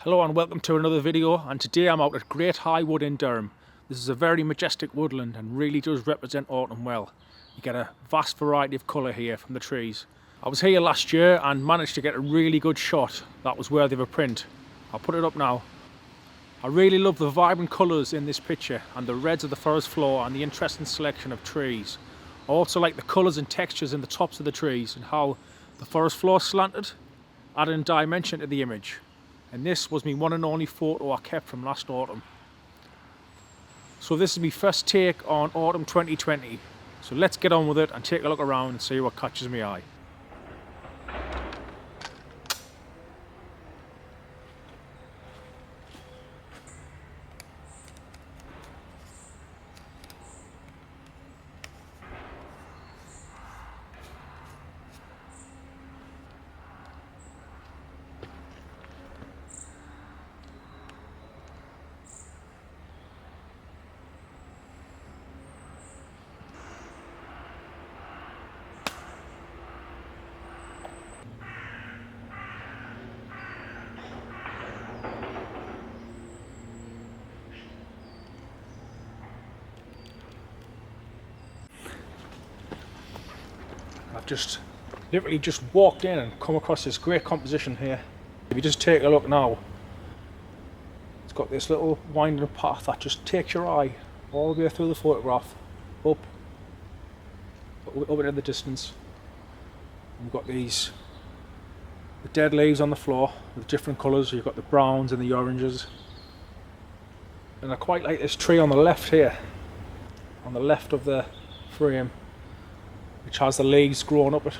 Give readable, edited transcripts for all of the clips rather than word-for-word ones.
Hello and welcome to another video, and today I'm out at Great High Wood in Durham. This is a very majestic woodland and really does represent autumn well. You get a vast variety of colour here from the trees. I was here last year and managed to get a really good shot that was worthy of a print. I'll put it up now. I really love the vibrant colours in this picture and the reds of the forest floor and the interesting selection of trees. I also like the colours and textures in the tops of the trees and how the forest floor slanted, adding dimension to the image. And this was my one and only photo I kept from last autumn. So this is my first take on autumn 2020. So let's get on with it and take a look around and see what catches my eye. I've literally just walked in and come across this great composition here. If you just take a look now, it's got this little winding path that just takes your eye all the way through the photograph, up into the distance. We've got the dead leaves on the floor with different colours. You've got the browns and the oranges. And I quite like this tree on the left here, on the left of the frame, which has the leaves growing up it.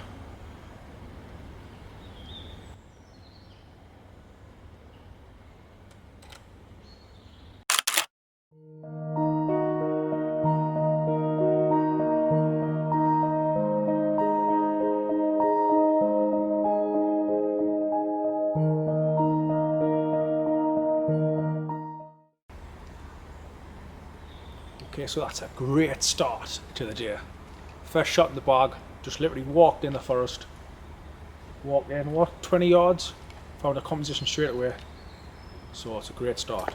Okay, so that's a great start to the day. First shot in the bag, just literally walked in the forest. Walked in, 20 yards, found a composition straight away. So it's a great start.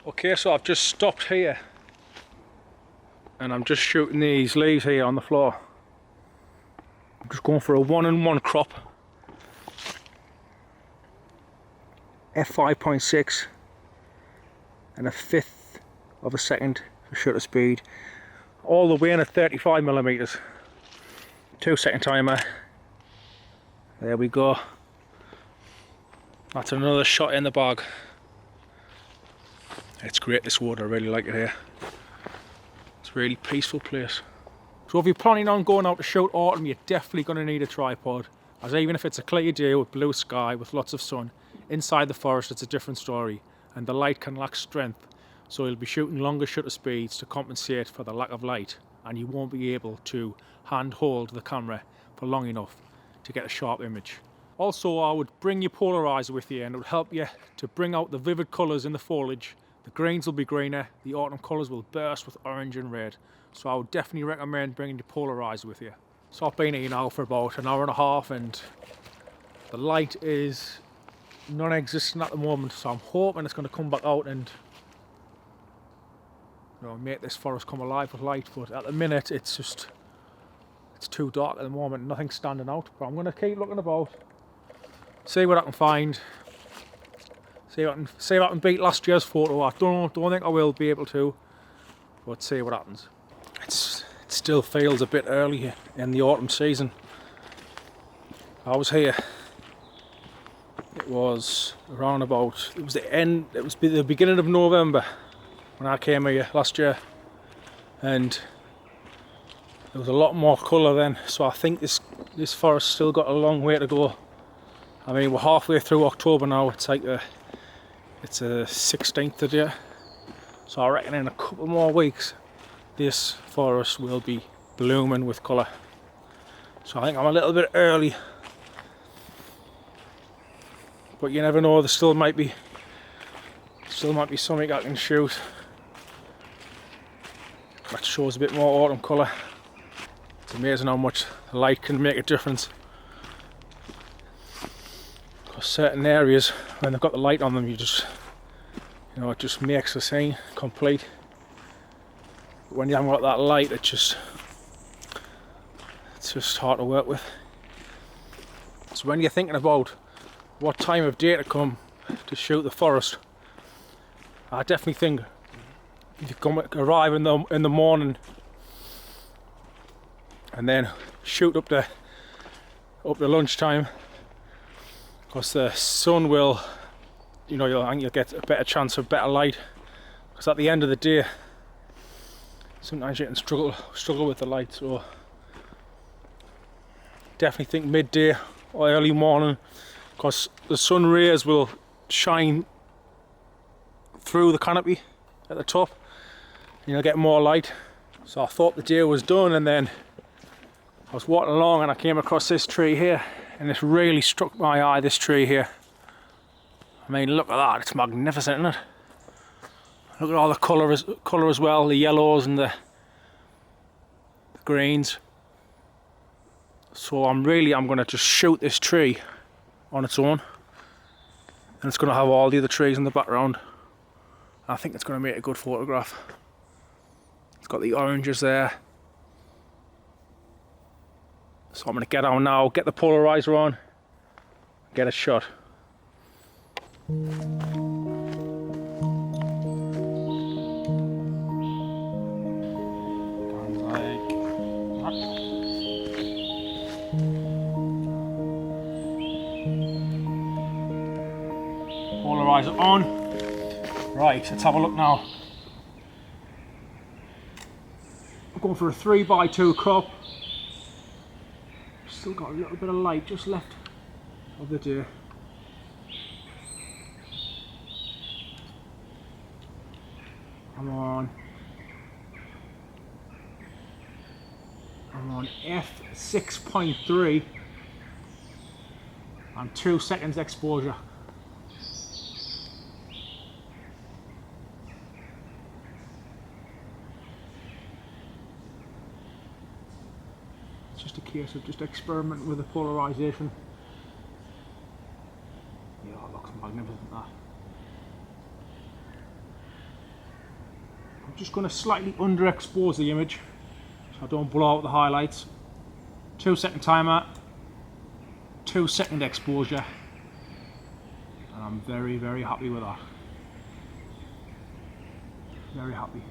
Okay, so I've just stopped here and I'm just shooting these leaves here on the floor. I'm just going for a 1-in-1 crop, f5.6 and a 1/5 of a second for shutter speed, all the way in at 35mm. 2-second timer. There we go. That's another shot in the bag. It's great, this wood, I really like it here. It's a really peaceful place. So if you're planning on going out to shoot autumn, you're definitely going to need a tripod, as even if it's a clear day with blue sky with lots of sun, inside the forest it's a different story, and the light can lack strength, so you'll be shooting longer shutter speeds to compensate for the lack of light, and you won't be able to hand hold the camera for long enough to get a sharp image. Also, I would bring your polarizer with you, and it would help you to bring out the vivid colours in the foliage. The greens will be greener, the autumn colours will burst with orange and red. So I would definitely recommend bringing your polarizer with you. So I've been here now for about an hour and a half and the light is non-existent at the moment. So I'm hoping it's going to come back out and make this forest come alive with light. But at the minute it's too dark at the moment, nothing's standing out. But I'm going to keep looking about, see what I can find. See if I can beat last year's photo. I don't think I will be able to, but see what happens. It still feels a bit early in the autumn season. I was here. It was around about, it was the beginning of November when I came here last year, and there was a lot more colour then, so I think this forest still got a long way to go. I mean, we're halfway through October now. It's like it's a 16th today, so I reckon in a couple more weeks this forest will be blooming with colour. So I think I'm a little bit early, but you never know. There still might be something I can shoot that shows a bit more autumn colour. It's amazing how much light can make a difference. Because certain areas, when they've got the light on them, it just makes the scene complete. But when you haven't got that light, it's just hard to work with. So when you're thinking about what time of day to come to shoot the forest, I definitely think if you arrive in the morning and then shoot up to lunchtime, because the sun will, you'll get a better chance of better light. Because at the end of the day, sometimes you can struggle with the light. So definitely think midday or early morning, because the sun rays will shine through the canopy at the top. You'll get more light. So I thought the day was done, and then I was walking along and I came across this tree here, and this really struck my eye, this tree here. I mean, look at that, it's magnificent, isn't it? Look at all the colour as well, the yellows and the greens. So I'm going to just shoot this tree on its own, and it's going to have all the other trees in the background. I think it's going to make a good photograph. It's got the oranges there. So I'm going to get on now, get the polarizer on, get a shot. Polarizer on. Right, let's have a look now. I'm going for a 3x2 crop. Still got a little bit of light just left of the day. I'm on f6.3 and 2 seconds exposure. Just a case of just experimenting with the polarization. Yeah, that looks magnificent, that. I'm just going to slightly underexpose the image so I don't blow out the highlights. 2 second timer, 2 second exposure, and I'm very, very happy with that. Very happy.